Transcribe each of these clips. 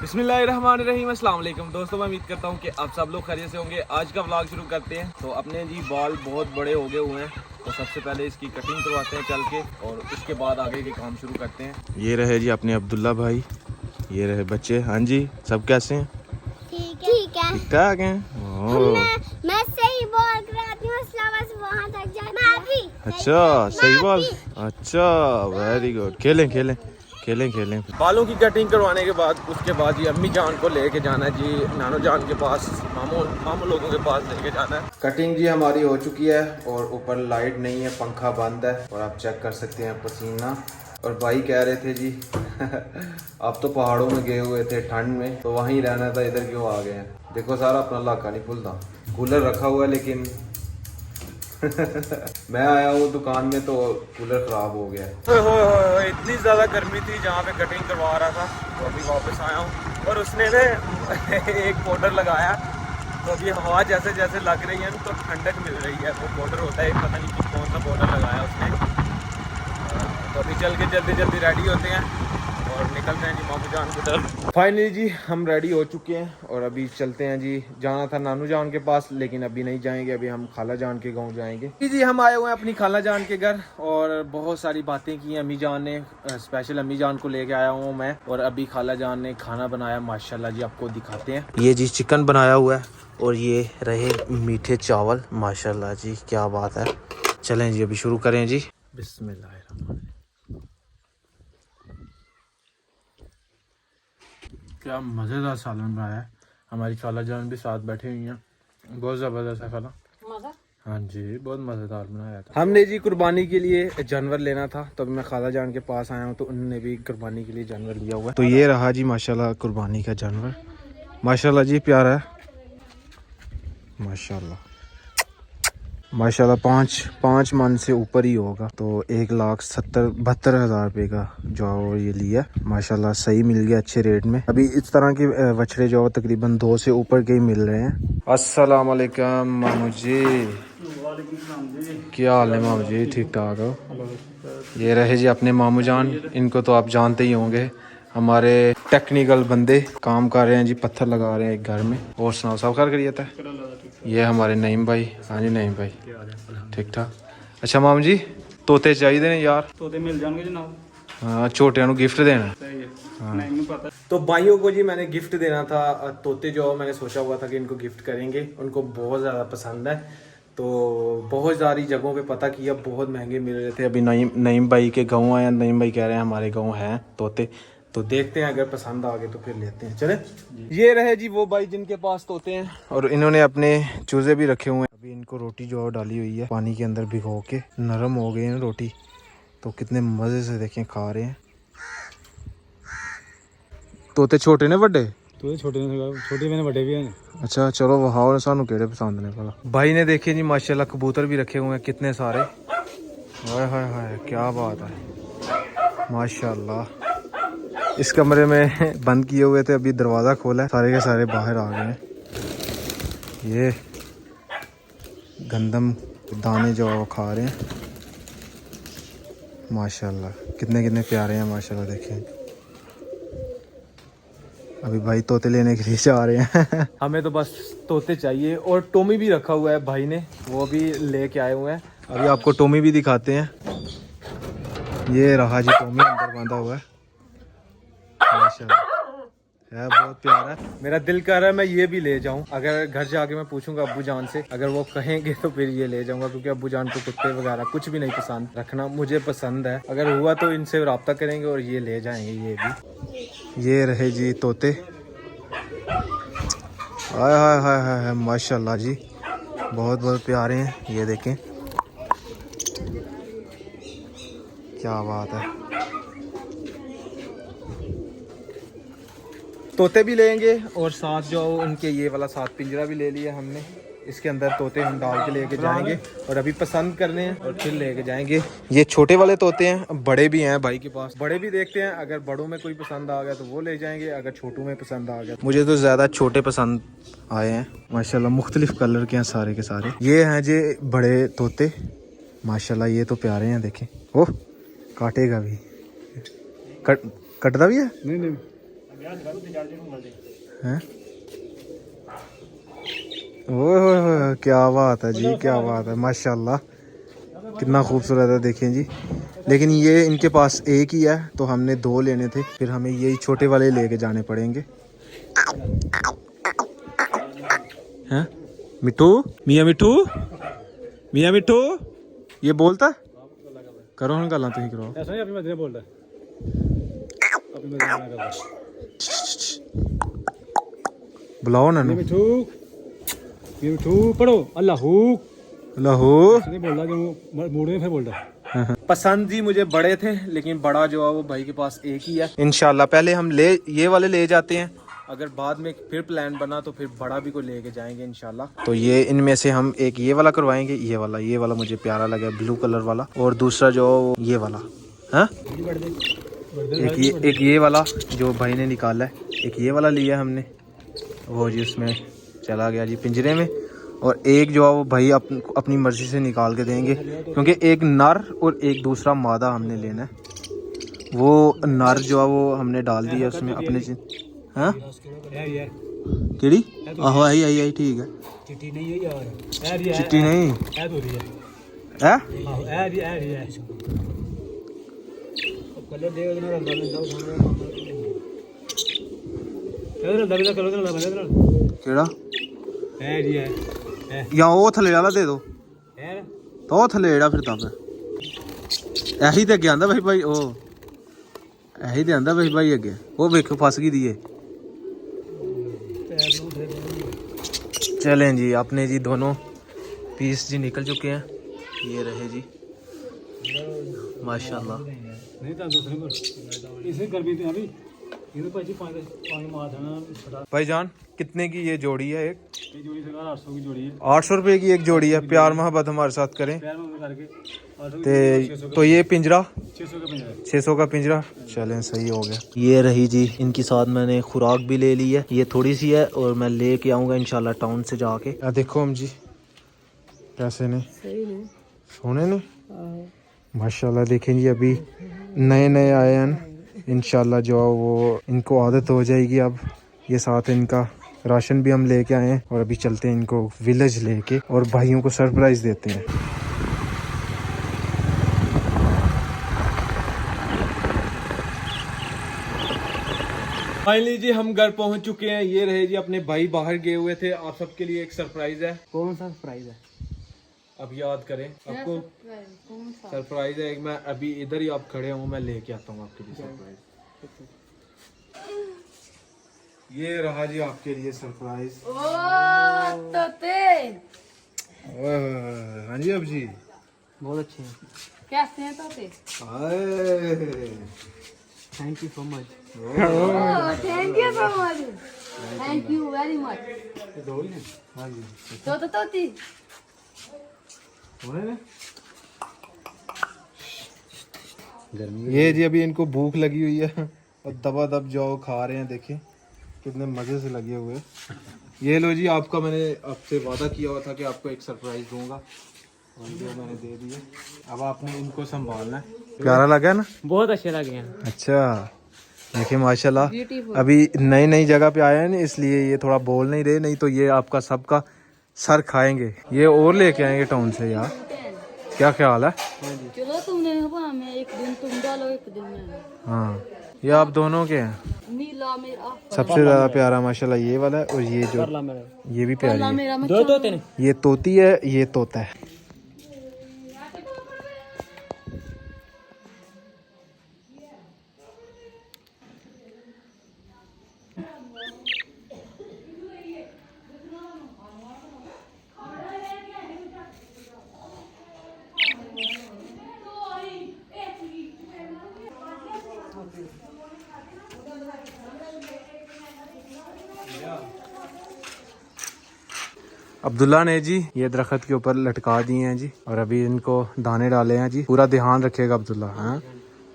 बिस्मिल्लाहिर्रहमानिर्रहीम। अस्सलाम वालेकुम दोस्तों, मैं उम्मीद करता हूँ कि आप सब लोग खैरियत से होंगे। आज का व्लॉग शुरू करते हैं। तो अपने जी बाल बहुत बड़े हो गए हुए हैं, तो सबसे पहले इसकी कटिंग करवाते हैं चल के, और उसके बाद आगे के काम शुरू करते हैं। ये रहे जी अपने अब्दुल्ला भाई, ये रहे बच्चे। हाँ जी, सब कैसे हैं? ठीक है, ठीक ठाक हैं। मैं सही बोल कराती हूँ, बस वहाँ तक जाना है। अच्छा, सही बाल। अच्छा, वेरी गुड। खेलें खेलें खेलें खेलें। बालों की कटिंग करवाने के बाद उसके बाद जी अम्मी जान को लेके जाना है जी नानो जान के पास, मामू लोगों के पास लेके जाना है। कटिंग जी हमारी हो चुकी है और ऊपर लाइट नहीं है, पंखा बंद है और आप चेक कर सकते हैं पसीना। और भाई कह रहे थे जी आप तो पहाड़ों में गए हुए थे ठंड में, तो वहीं रहना था, इधर क्यों आ गए हैं? देखो सारा अपना इलाका नहीं भूलता। कूलर रखा हुआ है लेकिन मैं आया हूँ दुकान में तो कूलर खराब हो गया है। इतनी ज़्यादा गर्मी थी जहाँ पे कटिंग करवा रहा था, तो अभी वापस आया हूँ और उसने ने एक पाउडर लगाया, तो अभी हवा जैसे जैसे लग रही है तो ठंडक मिल रही है। वो पाउडर होता है, पता नहीं कि कौन सा पाउडर लगाया उसने। तो अभी चल के जल्दी जल्दी रेडी होते हैं और निकलते हैं जी मामू जान की तरफ। फाइनली जी हम रेडी हो चुके हैं और अभी चलते हैं जी। जाना था नानू जान के पास लेकिन अभी नहीं जाएंगे, अभी हम खाला जान के गांव जाएंगे। जी हम आए हुए हैं अपनी खाला जान के घर और बहुत सारी बातें की अम्मी जान ने। स्पेशल अम्मी जान को लेके आया हूँ मैं, और अभी खाला जान ने खाना बनाया माशाल्लाह जी, आपको दिखाते हैं। ये जी चिकन बनाया हुआ है और ये रहे मीठे चावल, माशाल्लाह जी क्या बात है। चलें जी अभी शुरू करें जी। बिस्मिल्लाह। क्या मज़ेदार सालन बनाया है। हमारी खाला जान भी साथ बैठी हुई हैं। बहुत ज़बरदस्त है खाला। हाँ जी, बहुत मज़ेदार बनाया था। हमने जी कुर्बानी के लिए जानवर लेना था, तो मैं खाला जान के पास आया हूँ, तो उन्होंने भी कुर्बानी के लिए जानवर लिया हुआ है। तो ये रहा जी माशाल्लाह कुर्बानी का जानवर, माशाल्लाह जी प्यारा है माशाल्लाह। माशाल्लाह पाँच मन से ऊपर ही होगा। तो 1,72,000 रुपये का जो ये लिया माशाल्लाह सही मिल गया, अच्छे रेट में। अभी इस तरह के बछड़े जो तकरीबन 2 से ऊपर के ही मिल रहे हैं। अस्सलाम वालेकुम मामू जी। क्या हाल है मामू जी, ठीक ठाक हो? ये रहे जी अपने मामू जान, इनको तो आप जानते ही होंगे, हमारे टेक्निकल बंदे काम कर रहे हैं जी, पत्थर लगा रहे हैं एक घर में। और सुनाओ सब खैर करिए था? ये हमारे नईम भाई। हाँ जी नईम भाई, ठीक ठाक। अच्छा माम जी, तोते चाहिए ने यार? तोते मिल जाएंगे जनाब। हाँ, छोटिया गिफ्ट देना। सही है। हाँ। नहीं पता। तो भाइयों को जी मैंने गिफ्ट देना था तोते, जो मैंने सोचा हुआ था कि इनको गिफ्ट करेंगे। उनको बहुत ज़्यादा पसंद है, तो बहुत सारी जगहों पे पता किया, बहुत महंगे मिल रहे थे। अभी नईम भाई के गाँव आए, नईम भाई कह रहे हैं हमारे गाँव हैं तोते, तो देखते हैं अगर पसंद आ गए तो फिर लेते हैं। चले ये रहे जी वो भाई जिनके पास तोते हैं, और इन्होंने अपने चूजे भी रखे हुए हैं। अभी इनको रोटी जो डाली हुई है पानी के अंदर भिगो के, नरम हो गई है रोटी, तो कितने मज़े से देखें खा रहे हैं। तोते छोटे ने बड़े? तो छोटे मैंने बड़े भी हैं। अच्छा चलो वहां सानू केड़े पसंद ने भला। भाई ने देखे जी माशाल्लाह कबूतर भी रखे हुए हैं कितने सारे। हाय हाय हाय क्या बात है माशाल्लाह। इस कमरे में बंद किए हुए थे, अभी दरवाज़ा खोला है, सारे के सारे बाहर आ गए हैं। ये गंदम दाने जो वो खा रहे हैं माशाल्लाह, कितने कितने प्यारे हैं माशाल्लाह। देखें अभी भाई तोते लेने के लिए जा रहे हैं। हमें तो बस तोते चाहिए, और टोमी भी रखा हुआ है भाई ने, वो भी लेके आए हुए हैं। अभी आपको टोमी भी दिखाते हैं। ये रहा जी टोमी अंदर बांधा हुआ है माशाल्लाह, है बहुत प्यारा। मेरा दिल कर रहा है मैं ये भी ले जाऊं। अगर घर जाके मैं पूछूंगा अब्बू जान से, अगर वो कहेंगे तो फिर ये ले जाऊंगा, क्योंकि अब्बू जान को कुत्ते वगैरह कुछ भी नहीं पसंद, रखना मुझे पसंद है। अगर हुआ तो इनसे रब्ता करेंगे और ये ले जाएंगे ये भी। ये रहे जी तोते, हाय हाय हाय हाय माशाल्लाह जी, बहुत बहुत प्यारे हैं। ये देखें क्या बात है। तोते भी लेंगे और साथ जो उनके ये वाला साथ पिंजरा भी ले लिया हमने, इसके अंदर तोते हम डाल के लेके जाएंगे, और अभी पसंद करने हैं और फिर लेके जाएंगे। ये छोटे वाले तोते हैं, बड़े भी हैं भाई के पास, बड़े भी देखते हैं। अगर बड़ों में कोई पसंद आ गया तो वो ले जाएंगे, अगर छोटू में पसंद आ गया। मुझे तो ज़्यादा छोटे पसंद आए हैं माशाल्लाह, मुख्तलिफ कलर के हैं सारे के सारे। ये हैं जी बड़े तोते माशाल्लाह, ये तो प्यारे हैं। देखें ओह काटेगा भी, कटता भी है। नहीं हैं? ओह क्या बात है जी, क्या बात है, माशाल्लाह कितना खूबसूरत है, देखें जी। लेकिन ये इनके पास एक ही है, तो हमने 2 लेने थे, फिर हमें यही छोटे वाले लेके जाने पड़ेंगे। हैं मिट्टू, मियाँ मिट्टू, मियाँ मिट्टू, ये बोलता करो हम गल्ला तुम करो। ऐसा नहीं, अपनी मर्जी बोल रहा है, अपनी मर्जी ना कर रहा। बुलाओ ना मिठू, मिठू पढ़ो अल्लाहू, अल्लाहू। नहीं बोल रहा, जो मूड में फिर बोल रहा। पसंद जी मुझे बड़े थे, लेकिन बड़ा जो है वो भाई के पास एक ही है। इंशाल्लाह पहले हम ये वाले ले जाते हैं, अगर बाद में फिर प्लान बना तो फिर बड़ा भी को लेके जाएंगे इंशाल्लाह। तो ये इनमें से हम एक ये वाला करवाएंगे, ये वाला मुझे प्यारा लगा, ब्लू कलर वाला, और दूसरा जो ये वाला। हाँ, एक ये वाला जो भाई ने निकाला है, एक ये वाला लिया हमने, वो जी उसमें चला गया जी पिंजरे में, और एक जो है वो भाई अपनी मर्जी से निकाल के देंगे, क्योंकि एक नर और एक दूसरा मादा हमने लेना है। वो नर जो है वो हमने डाल दिया उसमें अपने। हाँ केड़ी आहो आई ठीक है, चिट्टी नहीं है यार, चिट्टी नहीं ऐड हो रही है, है ऐड है कलर दे ना रंग में जाओ सामने कलर केड़ा ऐड है या वो थले वाला दे दो, है तो वो थले जेड़ा फिर तब ऐही ते अगे आंदा भाई ओ ऐही ते आंदा भाई अगे, वो वेखो फस गई दी है। चलें जी, अपने जी दोनों पीस जी निकल चुके हैं, ये रहे जी माशाल्लाह। नहीं तो दूसरे को इसे गर्मी थी अभी, ये भाई जी पानी मार देना। भाईजान कितने की ये जोड़ी है? एक ये जोड़ी सरकार 800 की जोड़ी है, 800 रुपए की एक जोड़ी है। प्यार मोहब्बत हमारे साथ करें पैर में करके 800 तो ये पिंजरा 600 का पिंजरा, 600 का पिंजरा। चलें सही हो गया। ये रही जी इनकी साथ मैंने खुराक भी ले ली है, ये थोड़ी सी है और मैं लेके आऊँगा इंशाल्लाह टाउन से जाके। देखो हम जी कैसे ने सोने ने माशाल्लाह, देखें जी अभी नए आए हैं, इंशाल्लाह जो वो इनको आदत हो जाएगी। अब ये साथ इनका राशन भी हम लेके आए हैं, और अभी चलते हैं इनको विलेज लेके और भाइयों को सरप्राइज देते हैं। फाइनली जी हम घर पहुंच चुके हैं। ये रहे जी अपने भाई बाहर गए हुए थे, आप सबके लिए एक सरप्राइज है। कौन सा सरप्राइज है? अब याद करें आपको सरप्राइज है। मैं अभी इधर ही आप खड़े हो, मैं लेके आता हूँ आपके लिए सरप्राइज। ये रहा जी आपके लिए सरप्राइज। हाँ जी अब जी बहुत अच्छे हैं, कैसे हैं तोते? Thank you so much. Thank you so much, thank you very much. दो ही ना? हाँ जी तोती ये जी अभी इनको भूख लगी हुई है और दबादब जाओ खा रहे हैं। देखिए कितने मजे से लगे हुए। ये लो जी, आपका मैंने आपसे वादा किया हुआ था कि आपको एक सरप्राइज दूंगा, और जो मैंने दे दिए। अब आपने इनको संभालना है। प्यारा लगा ना? बहुत अच्छे लगे हैं। अच्छा देखिए माशाल्लाह, अभी नई जगह पे आए हैं ना, इसलिए ये थोड़ा बोल नहीं रहे, नहीं तो ये आपका सबका सर खाएंगे। ये और लेके आएंगे टाउन से यार, क्या ख्याल है? चलो तुमने हमें एक दिन तुम डालो एक दिन मैं। हाँ ये आप दोनों के हैं। नीला मेरा सबसे ज्यादा प्यारा माशाल्लाह ये वाला है, और ये जो ये भी प्यारी है। मेरा दो तोते ने। ये तोती है, ये तोता है। अब्दुल्ला ने जी ये दरख्त के ऊपर लटका दिए हैं जी, और अभी इनको दाने डाले हैं जी। पूरा ध्यान रखिएगा अब्दुल्ला। हाँ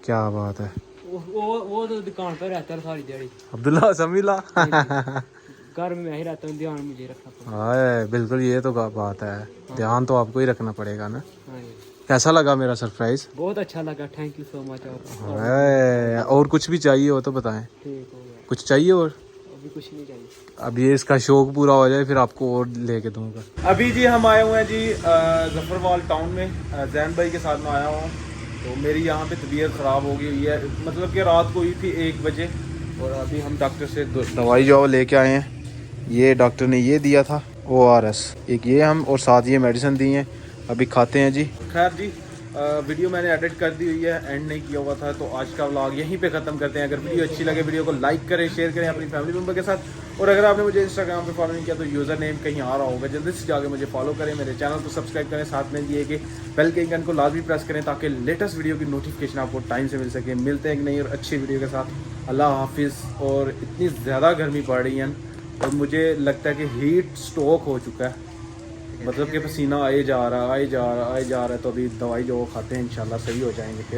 क्या बात है। वो तो दुकान पर रहता है सारी दिहाड़ी। अब्दुल्ला समीला घर में मैं ही रहता हूँ, ध्यान मुझे रखना पड़ता हाँ बिल्कुल, ये तो बात है, ध्यान तो आपको ही रखना पड़ेगा ना। है। कैसा लगा मेरा सरप्राइज? बहुत अच्छा लगा, थैंक यू सो मच। और कुछ भी चाहिए हो तो बताएं। ठीक हो गया। कुछ चाहिए और? अभी कुछ नहीं चाहिए। अब ये इसका शौक पूरा हो जाए फिर आपको और लेके दूंगा। अभी जी हम आए हुए हैं जी जफरवाल टाउन में, जैन भाई के साथ में आया हूँ। तो मेरी यहाँ पे तबीयत ख़राब हो गई हुई है, मतलब कि रात को हुई थी 1 बजे, और अभी हम डॉक्टर से दवाई जो लेके आए हैं। ये डॉक्टर ने ये दिया था ORS, एक ये हम, और साथ ये मेडिसिन दी हैं, अभी खाते हैं जी। खैर जी वीडियो मैंने एडिट कर दी हुई है, एंड नहीं किया हुआ था, तो आज का व्लॉग यहीं पे ख़त्म करते हैं। अगर वीडियो अच्छी लगे वीडियो को लाइक करें, शेयर करें अपनी फैमिली मेम्बर के साथ, और अगर आपने मुझे इंस्टाग्राम पे फॉलो नहीं किया तो यूज़र नेम कहीं आ रहा होगा, जल्दी से जाके मुझे फॉलो करें, मेरे चैनल को सब्सक्राइब करें, साथ में ये कि बेल के आइकन को लाजमी प्रेस करें ताकि लेटेस्ट वीडियो की नोटिफिकेशन आपको टाइम से मिल सके। मिलते हैं एक नई और अच्छी वीडियो के साथ। अल्लाह हाफिज़। और इतनी ज़्यादा गर्मी पड़ रही है और मुझे लगता है कि हीट स्ट्रोक हो चुका है, मतलब कि पसीना आए जा रहा है, तो अभी दवाई जो खाते हैं इंशाल्लाह सही हो जाएंगे फिर।